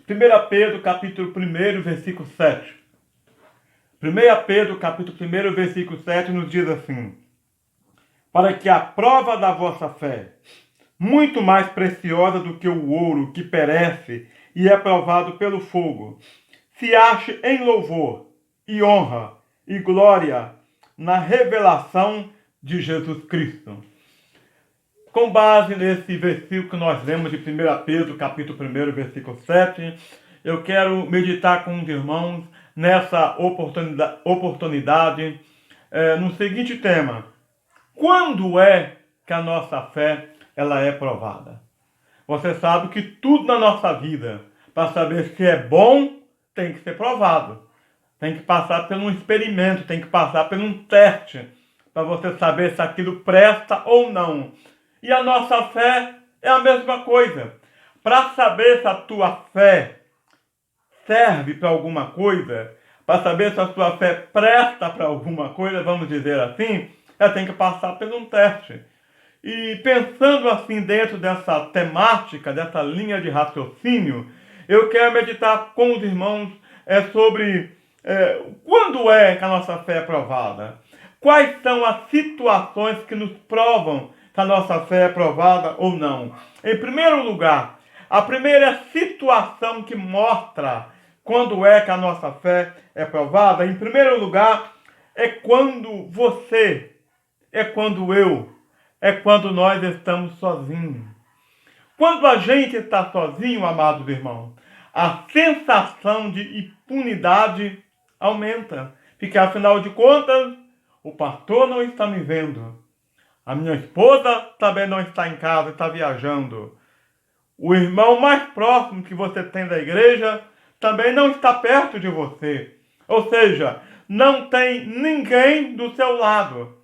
1 Pedro, capítulo 1, versículo 7. 1 Pedro, capítulo 1, versículo 7, nos diz assim: para que a prova da vossa fé, muito mais preciosa do que o ouro que perece e é provado pelo fogo, se ache em louvor e honra e glória na revelação de Jesus Cristo. Com base nesse versículo que nós lemos de 1 Pedro, capítulo 1, versículo 7, eu quero meditar com os irmãos nessa oportunidade no seguinte tema: quando é que a nossa fé ela é provada? Você sabe que tudo na nossa vida, para saber se é bom, tem que ser provado. Tem que passar por um experimento, tem que passar por um teste, para você saber se aquilo presta ou não. E a nossa fé é a mesma coisa. Para saber se a tua fé serve para alguma coisa, para saber se a tua fé presta para alguma coisa, vamos dizer assim, ela tem que passar por um teste. E pensando assim dentro dessa temática, dessa linha de raciocínio, eu quero meditar com os irmãos sobre quando é que a nossa fé é provada. Quais são as situações que nos provam se a nossa fé é provada ou não. Em primeiro lugar, a primeira situação que mostra quando é que a nossa fé é provada, em primeiro lugar, é quando você, é quando eu, é quando nós estamos sozinhos. Quando a gente está sozinho, amados irmãos, a sensação de impunidade aumenta. Porque, afinal de contas, o pastor não está me vendo. A minha esposa também não está em casa, está viajando. O irmão mais próximo que você tem da igreja também não está perto de você. Ou seja, não tem ninguém do seu lado.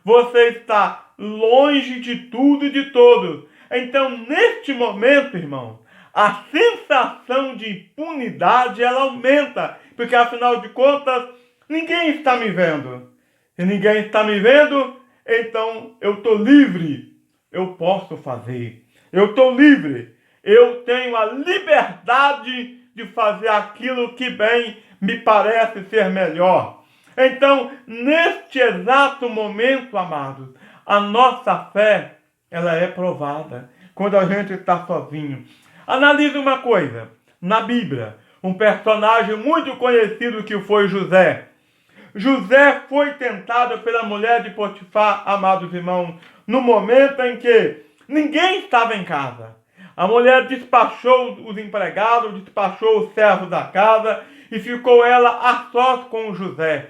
Você está longe de tudo e de todos. Então, neste momento, irmão, a sensação de impunidade ela aumenta. Porque, afinal de contas, ninguém está me vendo. Se ninguém está me vendo, então eu estou livre. Eu posso fazer. Eu estou livre. Eu tenho a liberdade de fazer aquilo que bem me parece ser melhor. Então, neste exato momento, amados, a nossa fé, ela é provada quando a gente está sozinho. Analise uma coisa. Na Bíblia, um personagem muito conhecido que foi José. José foi tentado pela mulher de Potifar, amados irmãos, no momento em que ninguém estava em casa. A mulher despachou os empregados, despachou os servos da casa e ficou ela a sós com José.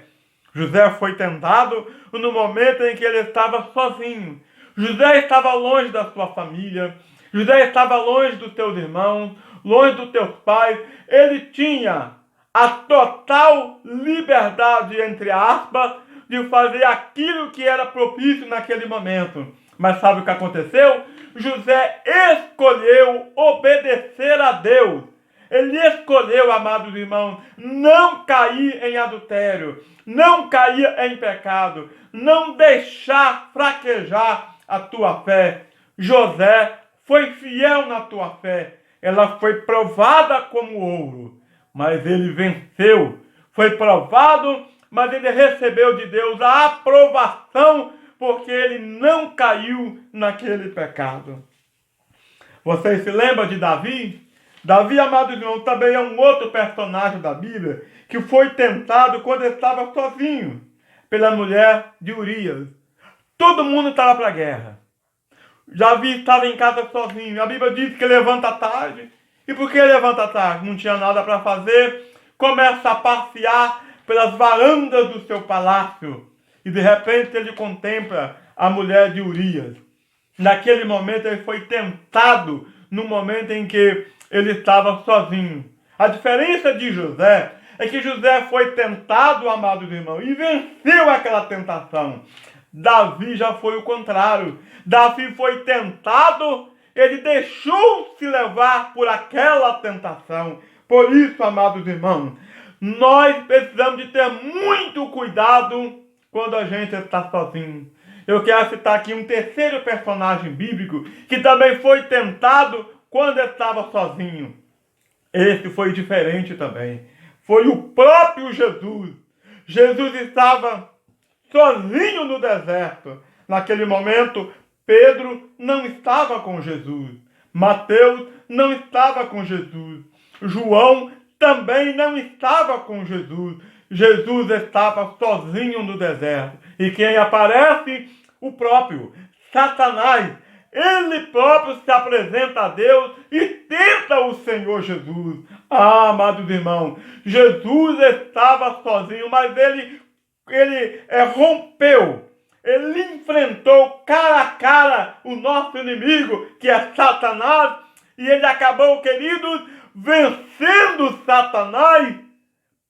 José foi tentado no momento em que ele estava sozinho. José estava longe da sua família. José estava longe dos teus irmãos, longe dos teus pais. Ele tinha a total liberdade, entre aspas, de fazer aquilo que era propício naquele momento. Mas sabe o que aconteceu? José escolheu obedecer a Deus. Ele escolheu, amados irmãos, não cair em adultério, não cair em pecado, não deixar fraquejar a tua fé. José foi fiel na tua fé. Ela foi provada como ouro, mas ele venceu. Foi provado, mas ele recebeu de Deus a aprovação, porque ele não caiu naquele pecado. Vocês se lembram de Davi? Davi, amado irmão, também é um outro personagem da Bíblia que foi tentado quando estava sozinho pela mulher de Urias. Todo mundo estava para a guerra. Davi estava em casa sozinho. A Bíblia diz que levanta tarde. E por que levanta tarde? Não tinha nada para fazer. Começa a passear pelas varandas do seu palácio. E de repente ele contempla a mulher de Urias. Naquele momento ele foi tentado no momento em que ele estava sozinho. A diferença de José é que José foi tentado, amados irmãos, e venceu aquela tentação. Davi já foi o contrário. Davi foi tentado, ele deixou-se levar por aquela tentação. Por isso, amados irmãos, nós precisamos de ter muito cuidado quando a gente está sozinho. Eu quero citar aqui um terceiro personagem bíblico que também foi tentado quando estava sozinho. esse foi diferente também. Foi o próprio Jesus. Jesus estava sozinho no deserto. Naquele momento, Pedro não estava com Jesus. Mateus não estava com Jesus. João também não estava com Jesus. Jesus estava sozinho no deserto. E quem aparece? O próprio Satanás. Ele próprio se apresenta a Deus e tenta o Senhor Jesus. Ah, amados irmãos, Jesus estava sozinho, mas ele rompeu. Ele enfrentou cara a cara o nosso inimigo, que é Satanás, e ele acabou, queridos, vencendo Satanás,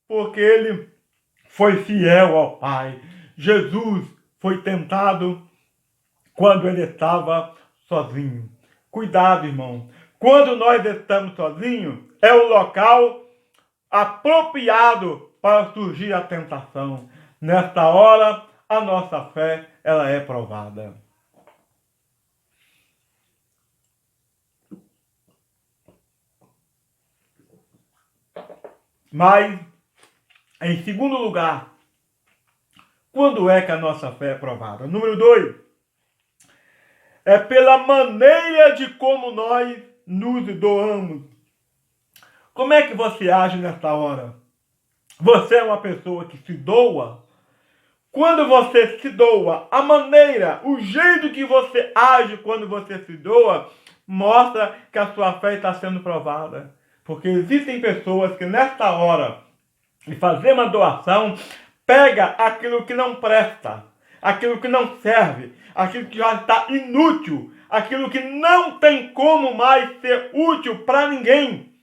porque ele foi fiel ao Pai. Jesus foi tentado quando ele estava sozinho. Cuidado, irmão. Quando nós estamos sozinhos, é o local apropriado para surgir a tentação. Nesta hora, a nossa fé, ela é provada. Mas, em segundo lugar, quando é que a nossa fé é provada? Número 2, é pela maneira de como nós nos doamos. Como é que você age nesta hora? Você é uma pessoa que se doa? Quando você se doa, a maneira, o jeito que você age quando você se doa, mostra que a sua fé está sendo provada. Porque existem pessoas que nesta hora de fazer uma doação, pega aquilo que não presta, aquilo que não serve, aquilo que já está inútil, aquilo que não tem como mais ser útil para ninguém.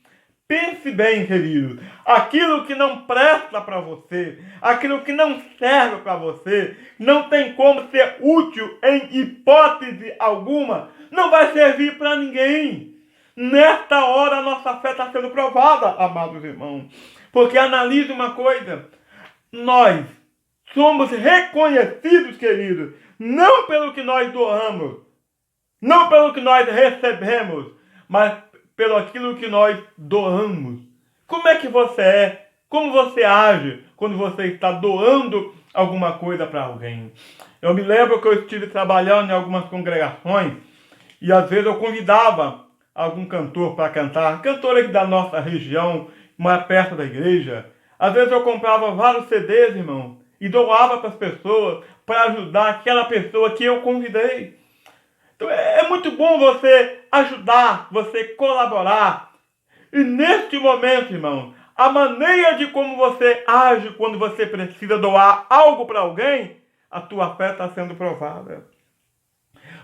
Pense bem, querido, aquilo que não presta para você, aquilo que não serve para você, não tem como ser útil em hipótese alguma, não vai servir para ninguém. Nesta hora a nossa fé está sendo provada, amados irmãos. Porque analise uma coisa, nós somos reconhecidos, queridos, não pelo que nós doamos, não pelo que nós recebemos, mas pelo aquilo que nós doamos. Como é que você é? Como você age quando você está doando alguma coisa para alguém? Eu me lembro que eu estive trabalhando em algumas congregações e às vezes eu convidava algum cantor para cantar, cantor aqui da nossa região, mais perto da igreja. Às vezes eu comprava vários CDs, irmão, e doava para as pessoas, para ajudar aquela pessoa que eu convidei. Então é muito bom você ajudar, você colaborar. E neste momento, irmão, a maneira de como você age quando você precisa doar algo para alguém, a tua fé está sendo provada.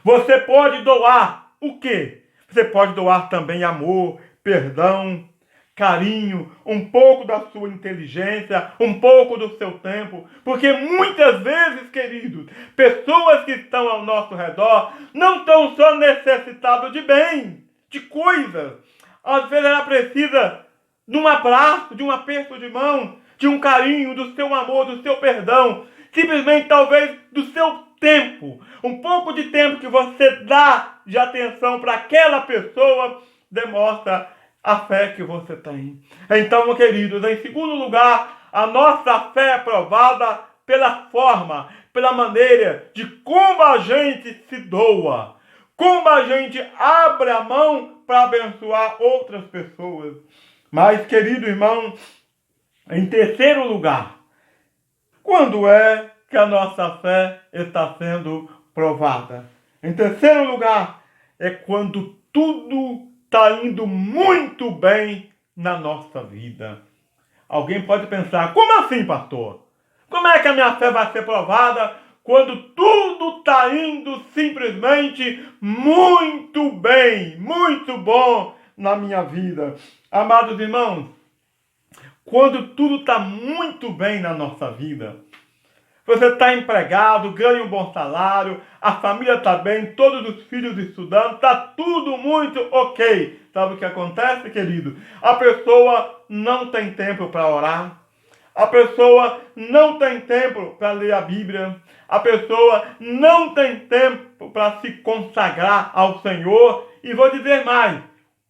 Você pode doar o quê? Você pode doar também amor, perdão, carinho, um pouco da sua inteligência, um pouco do seu tempo, porque muitas vezes, queridos, pessoas que estão ao nosso redor não estão só necessitadas de bem, de coisas. Às vezes ela precisa de um abraço, de um aperto de mão, de um carinho, do seu amor, do seu perdão, simplesmente talvez do seu tempo, um pouco de tempo que você dá de atenção para aquela pessoa, demonstra a fé que você tem. Então, meus queridos, em segundo lugar, a nossa fé é provada pela forma, pela maneira de como a gente se doa, como a gente abre a mão para abençoar outras pessoas. Mas, querido irmão, em terceiro lugar, quando é que a nossa fé está sendo provada? Em terceiro lugar, é quando tudo está indo muito bem na nossa vida. Alguém pode pensar, como assim, pastor? Como é que a minha fé vai ser provada quando tudo está indo simplesmente muito bem, muito bom na minha vida? Amados irmãos, quando tudo está muito bem na nossa vida, você está empregado, ganha um bom salário, a família está bem, todos os filhos estudando, está tudo muito ok. Sabe o que acontece, querido? A pessoa não tem tempo para orar, a pessoa não tem tempo para ler a Bíblia, a pessoa não tem tempo para se consagrar ao Senhor. E vou dizer mais,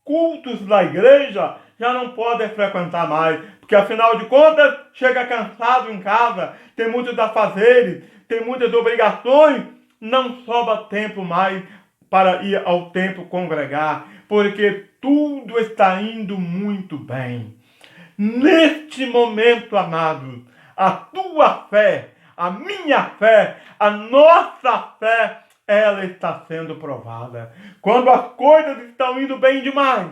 cultos da igreja já não podem frequentar mais, porque afinal de contas, chega cansado em casa, tem muitos afazeres, tem muitas obrigações, não sobra tempo mais para ir ao templo congregar, porque tudo está indo muito bem. Neste momento, amados, a tua fé, a minha fé, a nossa fé, ela está sendo provada. Quando as coisas estão indo bem demais,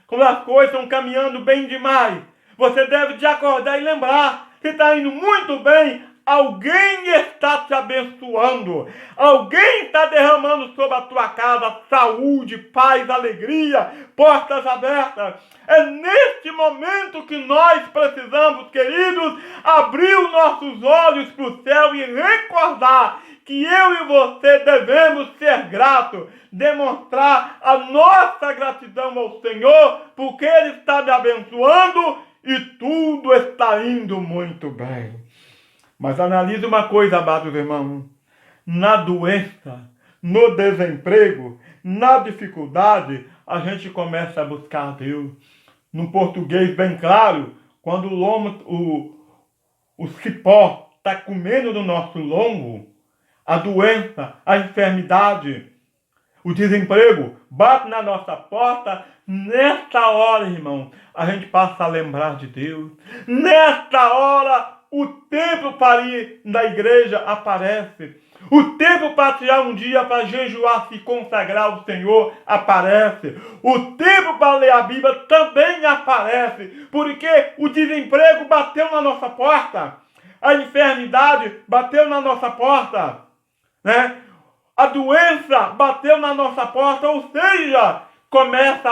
quando as coisas estão caminhando bem demais, você deve te acordar e lembrar que está indo muito bem. Alguém está te abençoando. Alguém está derramando sobre a tua casa saúde, paz, alegria, portas abertas. É neste momento que nós precisamos, queridos, abrir os nossos olhos para o céu e recordar que eu e você devemos ser gratos, demonstrar a nossa gratidão ao Senhor, porque Ele está me abençoando e tudo está indo muito bem. Mas analise uma coisa, amados irmãos. Na doença, no desemprego, na dificuldade, a gente começa a buscar a Deus. No português bem claro, quando o cipó está comendo no nosso lombo, a doença, a enfermidade, o desemprego bate na nossa porta. Nesta hora, irmão, a gente passa a lembrar de Deus. Nesta hora, o tempo para ir na igreja aparece. O tempo para tirar um dia para jejuar, se consagrar ao Senhor, aparece. O tempo para ler a Bíblia também aparece. Porque o desemprego bateu na nossa porta. A enfermidade bateu na nossa porta, né? A doença bateu na nossa porta, ou seja, começa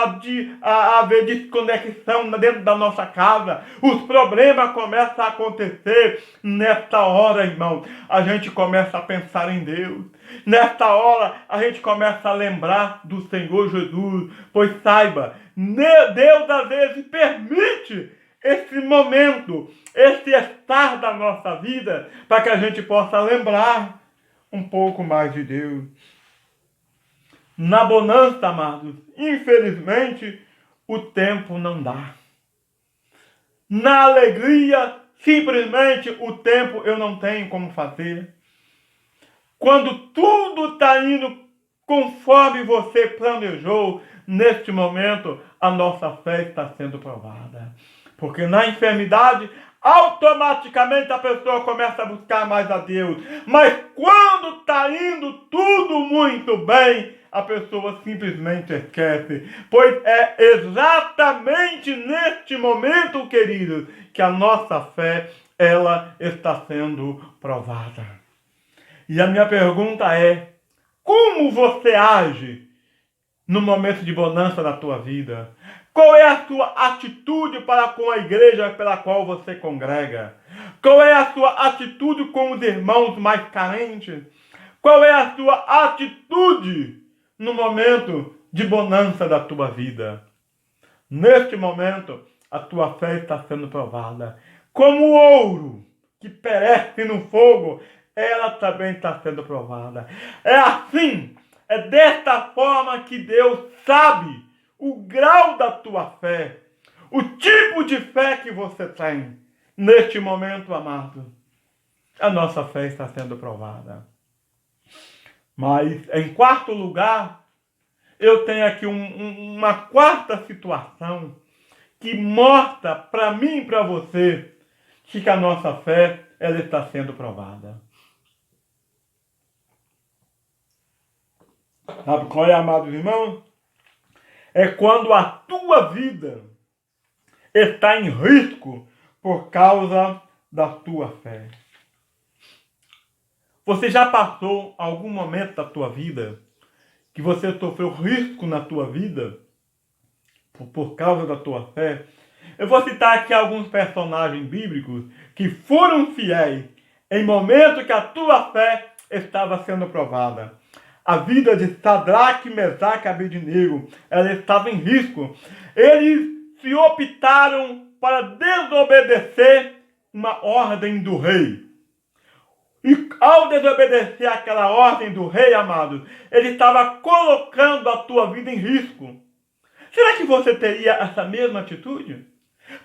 a haver desconexão dentro da nossa casa. Os problemas começam a acontecer. Nesta hora, irmão, a gente começa a pensar em Deus. Nesta hora, a gente começa a lembrar do Senhor Jesus. Pois saiba, Deus às vezes permite esse momento, esse estar da nossa vida, para que a gente possa lembrar um pouco mais de Deus. Na bonança, amados, infelizmente, o tempo não dá. Na alegria, simplesmente, o tempo eu não tenho como fazer. Quando tudo está indo conforme você planejou, neste momento, a nossa fé está sendo provada. Porque na enfermidade, automaticamente a pessoa começa a buscar mais a Deus. Mas quando está indo tudo muito bem, a pessoa simplesmente esquece. Pois é exatamente neste momento, queridos, que a nossa fé, ela está sendo provada. E a minha pergunta é: como você age no momento de bonança da tua vida? Qual é a sua atitude para com a igreja pela qual você congrega? Qual é a sua atitude com os irmãos mais carentes? Qual é a sua atitude no momento de bonança da tua vida? Neste momento, a tua fé está sendo provada. Como o ouro que perece no fogo, ela também está sendo provada. É assim, é desta forma que Deus sabe o grau da tua fé, o tipo de fé que você tem. Neste momento, amado, a nossa fé está sendo provada. Mas, em quarto lugar, eu tenho aqui uma quarta situação que mostra para mim e para você que a nossa fé, ela está sendo provada. Sabe qual é, amados irmãos? É quando a tua vida está em risco por causa da tua fé. Você já passou algum momento da tua vida que você sofreu risco na tua vida por causa da tua fé? Eu vou citar aqui alguns personagens bíblicos que foram fiéis em momento que a tua fé estava sendo provada. A vida de Sadraque, Mesaque e Abednego, ela estava em risco. Eles se optaram para desobedecer uma ordem do rei. E ao desobedecer aquela ordem do rei, amados, ele estava colocando a tua vida em risco. Será que você teria essa mesma atitude?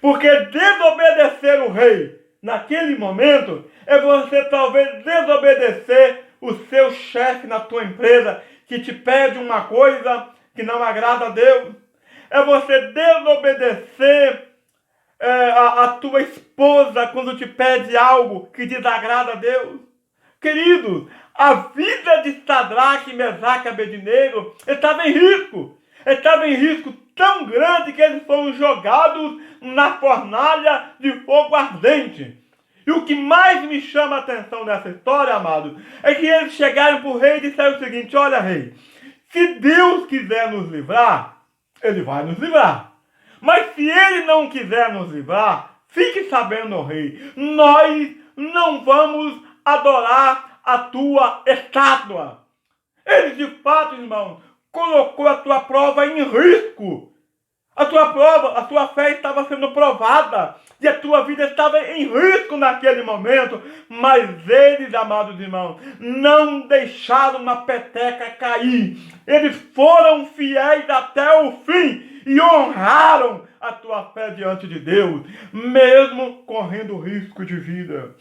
Porque desobedecer o rei naquele momento é você talvez desobedecer o seu chefe na tua empresa que te pede uma coisa que não agrada a Deus. É você desobedecer a tua esposa quando te pede algo que desagrada a Deus. Queridos, a vida de Sadraque, Mesaque e Abednego estava em risco. Estava em risco tão grande que eles foram jogados na fornalha de fogo ardente. E o que mais me chama a atenção nessa história, amado, é que eles chegaram para o rei e disseram o seguinte: olha, rei, se Deus quiser nos livrar, ele vai nos livrar. Mas se ele não quiser nos livrar, fique sabendo, rei, nós não vamos adorar a tua estátua. Ele, de fato, irmão, colocou a tua prova em risco. A tua fé estava sendo provada e a tua vida estava em risco naquele momento, mas eles, amados irmãos, não deixaram uma peteca cair. Eles foram fiéis até o fim e honraram a tua fé diante de Deus, mesmo correndo risco de vida.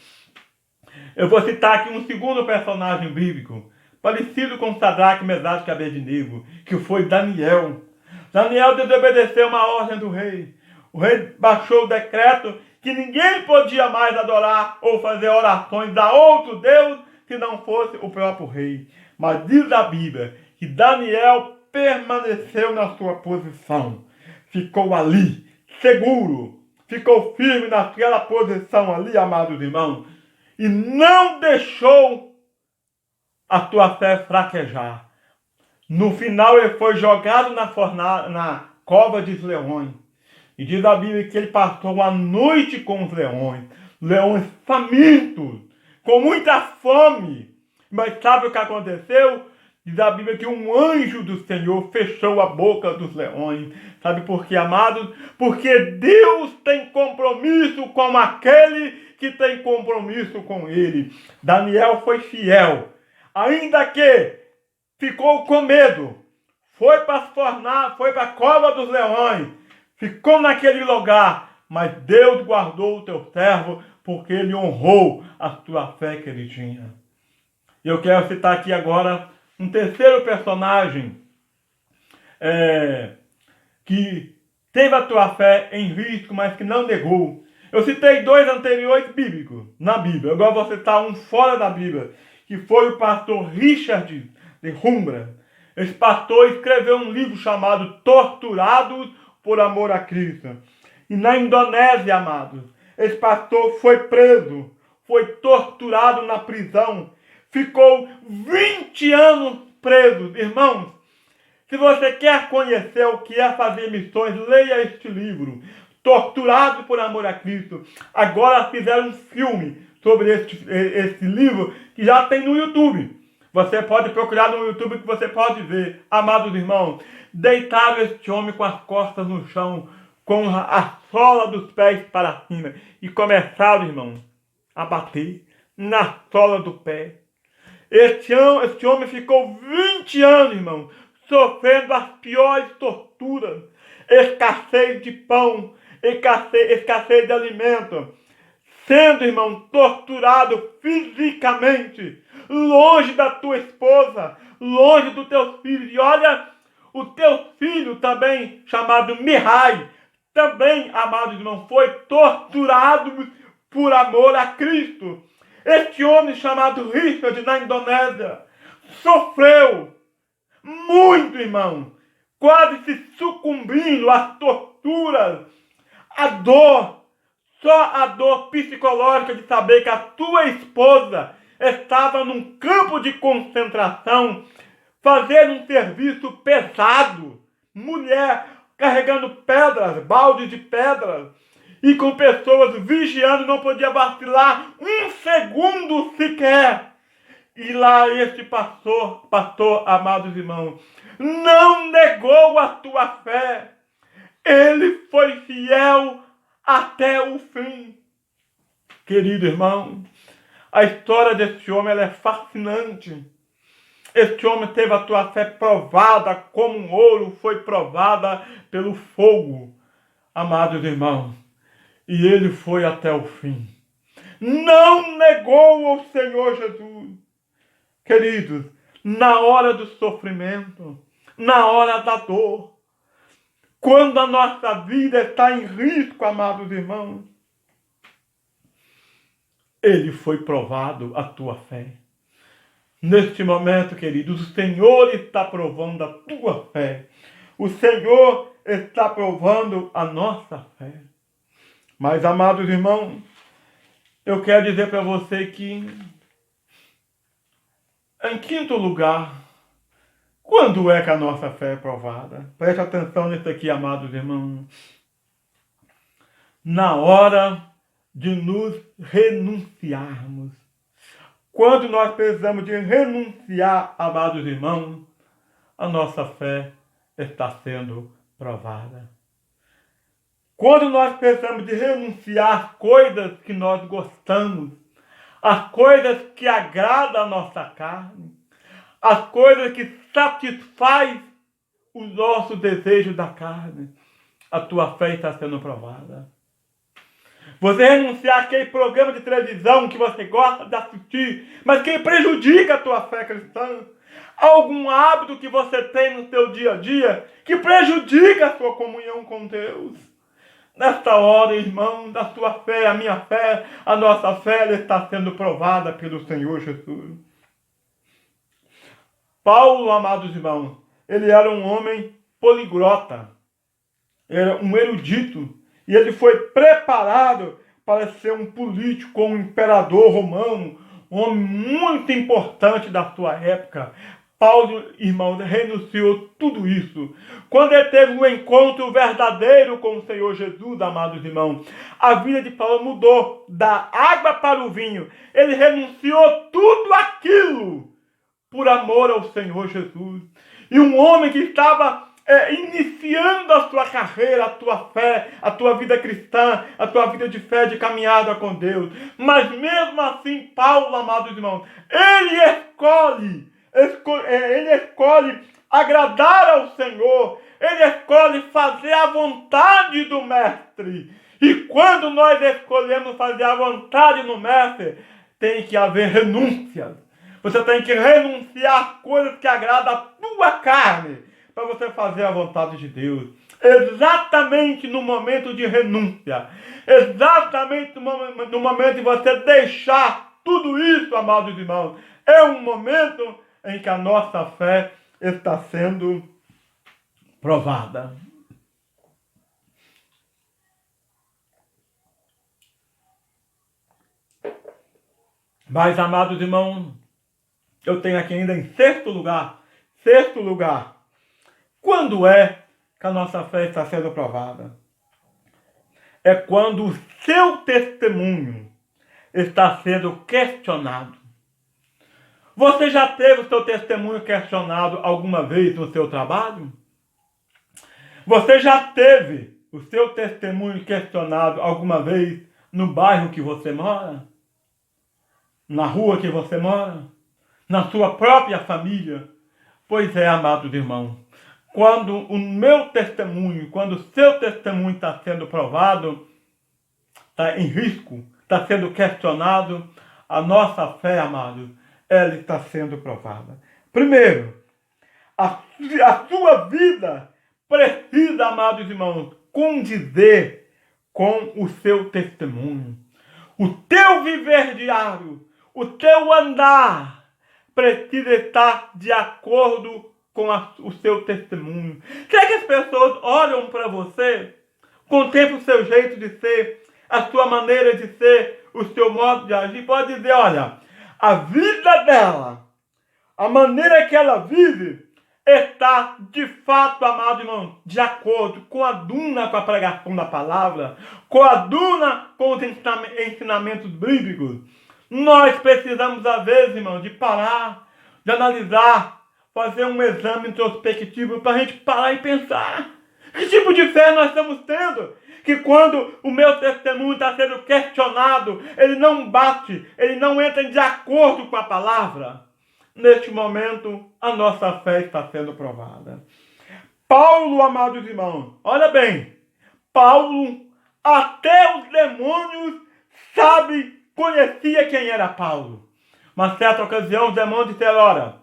Eu vou citar aqui um segundo personagem bíblico, parecido com Sadraque, Mesaque e Abednego, que foi Daniel. Daniel desobedeceu uma ordem do rei. O rei baixou o decreto que ninguém podia mais adorar ou fazer orações a outro Deus que não fosse o próprio rei. Mas diz a Bíblia que Daniel permaneceu na sua posição. Ficou ali, seguro. Ficou firme naquela posição ali, amados irmãos. E não deixou a tua fé fraquejar. No final ele foi jogado na cova dos leões. E diz a Bíblia que ele passou a noite com os leões. Leões famintos, com muita fome. Mas sabe o que aconteceu? Diz a Bíblia que um anjo do Senhor fechou a boca dos leões. Sabe por quê, amados? Porque Deus tem compromisso com aquele que tem compromisso com ele. Daniel foi fiel. Ainda que ficou com medo, foi para a cova dos leões, ficou naquele lugar, mas Deus guardou o teu servo, porque ele honrou a tua fé que ele tinha. Eu quero citar aqui agora um terceiro personagem que teve a tua fé em risco, mas que não negou. Eu citei dois anteriores bíblicos na Bíblia, agora vou citar um fora da Bíblia, que foi o pastor Richard de Humbra. Esse pastor escreveu um livro chamado Torturados por Amor a Cristo. E na Indonésia, amados, esse pastor foi preso, foi torturado na prisão, ficou 20 anos preso. Irmãos, se você quer conhecer o que é fazer missões, leia este livro, Torturados por Amor a Cristo. Agora fizeram um filme sobre esse livro que já tem no YouTube. Você pode procurar no YouTube que você pode ver. Amados irmãos, deitaram este homem com as costas no chão, com a sola dos pés para cima, e começaram, irmãos, a bater na sola do pé. Este homem ficou 20 anos, irmão, sofrendo as piores torturas, escassez de pão, escassez de alimento, sendo, irmão, torturado fisicamente, longe da tua esposa, longe dos teus filhos. E olha, o teu filho também, chamado Mihai, também, amados irmãos, foi torturado por amor a Cristo. Este homem chamado Richard, na Indonésia, sofreu muito, irmão, quase se sucumbindo às torturas, à dor, só a dor psicológica de saber que a tua esposa estava num campo de concentração, fazendo um serviço pesado, mulher carregando pedras, baldes de pedras, e com pessoas vigiando, não podia vacilar um segundo sequer. E lá este pastor, amados irmãos, não negou a tua fé. Ele foi fiel até o fim. Querido irmão, a história desse homem ela é fascinante. Este homem teve a tua fé provada como um ouro foi provada pelo fogo, amados irmãos. E ele foi até o fim. Não negou o Senhor Jesus. Queridos, na hora do sofrimento, na hora da dor, quando a nossa vida está em risco, amados irmãos, ele foi provado a tua fé. Neste momento, queridos, o Senhor está provando a tua fé. O Senhor está provando a nossa fé. Mas, amados irmãos, eu quero dizer para você que, em quinto lugar, quando é que a nossa fé é provada? Preste atenção nisso aqui, amados irmãos. Na hora de nos renunciarmos. Quando nós precisamos de renunciar, amados irmãos, a nossa fé está sendo provada. Quando nós precisamos de renunciar às coisas que nós gostamos, às coisas que agradam a nossa carne, às coisas que satisfazem os nossos desejos da carne, a tua fé está sendo provada. Você renunciar àquele programa de televisão que você gosta de assistir, mas que prejudica a tua fé cristã. Algum hábito que você tem no seu dia a dia que prejudica a sua comunhão com Deus. Nesta hora, irmão, da sua fé, a minha fé, a nossa fé, ela está sendo provada pelo Senhor Jesus. Paulo, amados irmãos, ele era um homem poliglota. Era um erudito. E ele foi preparado para ser um político, um imperador romano, um homem muito importante da sua época. Paulo, irmão, renunciou tudo isso. Quando ele teve um encontro verdadeiro com o Senhor Jesus, amados irmãos, a vida de Paulo mudou da água para o vinho. Ele renunciou tudo aquilo por amor ao Senhor Jesus. E um homem que estava iniciando a sua carreira, a tua fé, a tua vida cristã, a tua vida de fé, de caminhada com Deus. Mas mesmo assim, Paulo, amados irmãos, ele escolhe agradar ao Senhor, ele escolhe fazer a vontade do Mestre. E quando nós escolhemos fazer a vontade do Mestre, tem que haver renúncias. Você tem que renunciar às coisas que agradam a tua carne, para você fazer a vontade de Deus. Exatamente no momento de renúncia. Exatamente no momento de você deixar tudo isso, amados irmãos. É um momento em que a nossa fé está sendo provada. Mas, amados irmãos, eu tenho aqui ainda em sexto lugar, quando é que a nossa fé está sendo provada? É quando o seu testemunho está sendo questionado. Você já teve o seu testemunho questionado alguma vez no seu trabalho? Você já teve o seu testemunho questionado alguma vez no bairro que você mora? Na rua que você mora? Na sua própria família? Pois é, amados irmãos, quando o meu testemunho, quando o seu testemunho está sendo provado, está em risco, está sendo questionado, a nossa fé, amados, ela está sendo provada. Primeiro, a sua vida precisa, amados irmãos, condizer com o seu testemunho. O teu viver diário, o teu andar, precisa estar de acordo com o seu testemunho. Será que as pessoas olham para você, contemplam o seu jeito de ser, a sua maneira de ser, o seu modo de agir? Pode dizer, olha, a vida dela, a maneira que ela vive, está de fato, amado irmão, de acordo com a duna, com a pregação da palavra, com a duna, com os ensinamentos bíblicos. Nós precisamos, às vezes, irmão, de parar, de analisar, fazer um exame introspectivo para a gente parar e pensar. Que tipo de fé nós estamos tendo? Que quando o meu testemunho está sendo questionado, ele não bate, ele não entra de acordo com a palavra. neste momento, a nossa fé está sendo provada. Paulo, amados irmãos, olha bem, Paulo, até os demônios conhecia quem era Paulo. Uma certa ocasião, os demônios disseram, ora,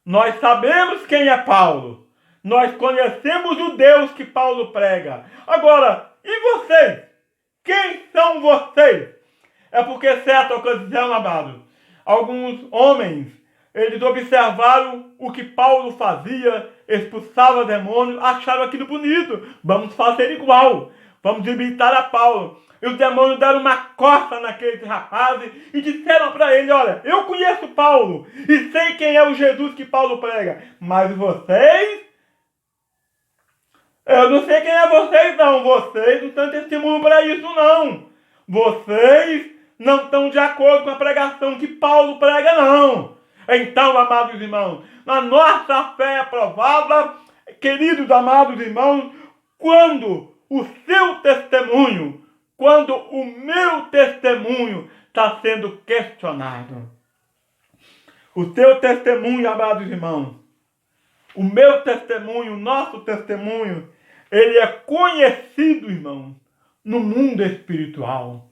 nós sabemos quem é Paulo, nós conhecemos o Deus que Paulo prega. Agora, e vocês? Quem são vocês? É porque, certa ocasião, amados, alguns homens, eles observaram o que Paulo fazia, expulsava demônios, acharam aquilo bonito. Vamos fazer igual. Vamos imitar a Paulo. E os demônios deram uma coça naqueles rapazes e disseram para ele, olha, eu conheço Paulo e sei quem é o Jesus que Paulo prega. Mas vocês... eu não sei quem é vocês, não. Vocês não estão testemunho para isso, não. Vocês não estão de acordo com a pregação que Paulo prega, não. Então, amados irmãos, a nossa fé é provada, queridos amados irmãos, quando o seu testemunho, quando o meu testemunho está sendo questionado. O seu testemunho, amados irmãos, o meu testemunho, o nosso testemunho, ele é conhecido, irmão, no mundo espiritual.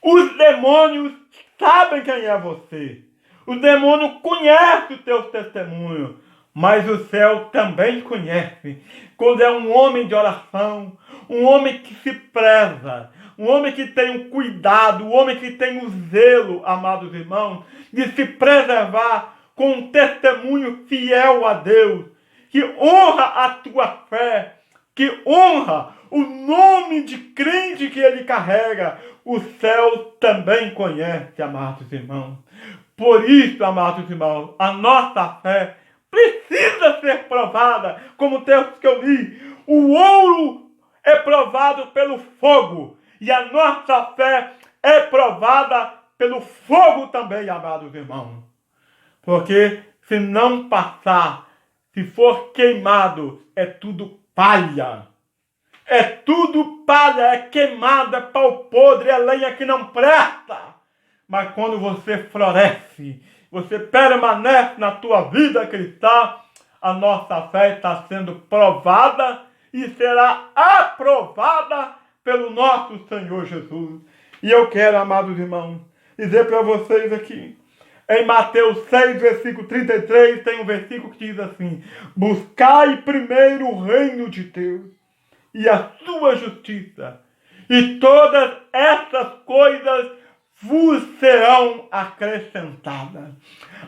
Os demônios sabem quem é você. Os demônios conhecem o teu testemunho. Mas o céu também conhece. Quando é um homem de oração, um homem que se preza, um homem que tem um cuidado, um homem que tem um zelo, amados irmãos, de se preservar com um testemunho fiel a Deus, que honra a tua fé, que honra o nome de crente que ele carrega, o céu também conhece, amados irmãos. Por isso, amados irmãos, a nossa fé precisa ser provada, como o texto que eu li. O ouro é provado pelo fogo, e a nossa fé é provada pelo fogo também, amados irmãos. Porque se não passar, se for queimado, é tudo palha. É tudo palha, é queimado, é pau podre, é lenha que não presta. Mas quando você floresce, você permanece na tua vida cristã, a nossa fé está sendo provada e será aprovada pelo nosso Senhor Jesus. E eu quero, amados irmãos, dizer para vocês aqui, em Mateus 6, versículo 33, tem um versículo que diz assim: buscai primeiro o reino de Deus e a sua justiça, e todas essas coisas vos serão acrescentadas.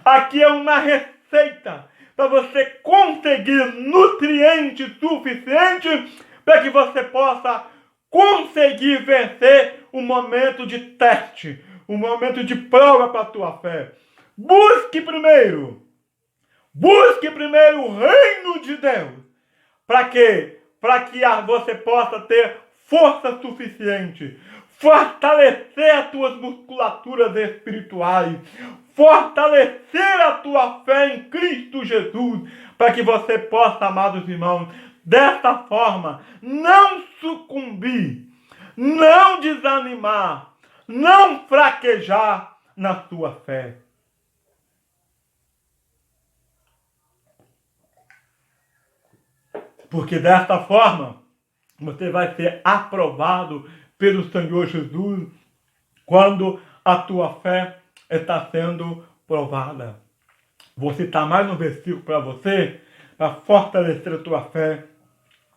Aqui é uma receita para você conseguir nutrientes suficientes para que você possa conseguir vencer o momento de teste, o momento de prova para a tua fé. Busque primeiro o reino de Deus. Para quê? Para que você possa ter força suficiente, fortalecer as tuas musculaturas espirituais, fortalecer a tua fé em Cristo Jesus, para que você possa, amados irmãos, dessa forma, não sucumbir, não desanimar, não fraquejar na sua fé. Porque desta forma, você vai ser aprovado pelo Senhor Jesus quando a tua fé está sendo provada. Vou citar mais um versículo para você, para fortalecer a tua fé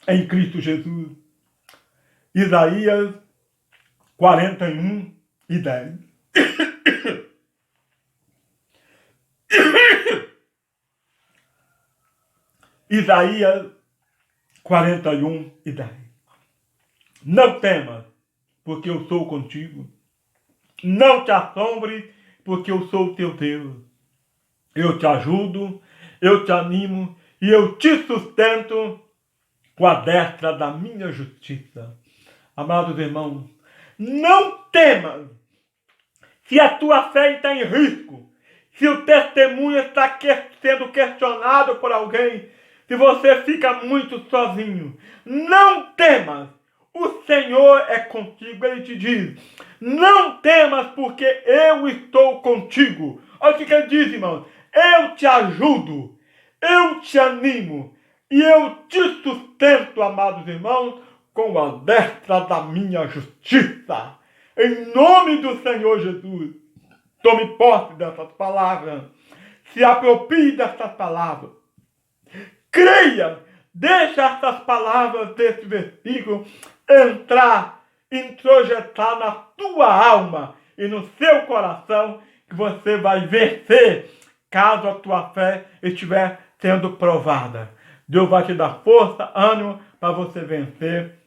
em Cristo Jesus. Isaías 41 e 10. Isaías 41 e 10. Não temas, porque eu sou contigo. Não te assombres, porque eu sou o teu Deus. Eu te ajudo, eu te animo e eu te sustento com a destra da minha justiça. Amados irmãos, não temas se a tua fé está em risco, se o testemunho está sendo questionado por alguém, se você fica muito sozinho. Não temas, o Senhor é contigo. Ele te diz, não temas porque eu estou contigo. Olha o que ele diz, irmãos. eu te ajudo, eu te animo e eu te sustento, amados irmãos, com a destra da minha justiça. Em nome do Senhor Jesus, tome posse dessas palavras, se aproprie dessas palavras, creia, deixa essas palavras desse versículo entrar, introjetar na tua alma e no seu coração, que você vai vencer caso a tua fé estiver sendo provada. Deus vai te dar força, ânimo para você vencer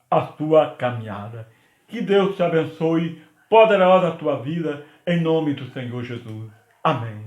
a sua caminhada. Que Deus te abençoe, poderosa a tua vida, em nome do Senhor Jesus. Amém.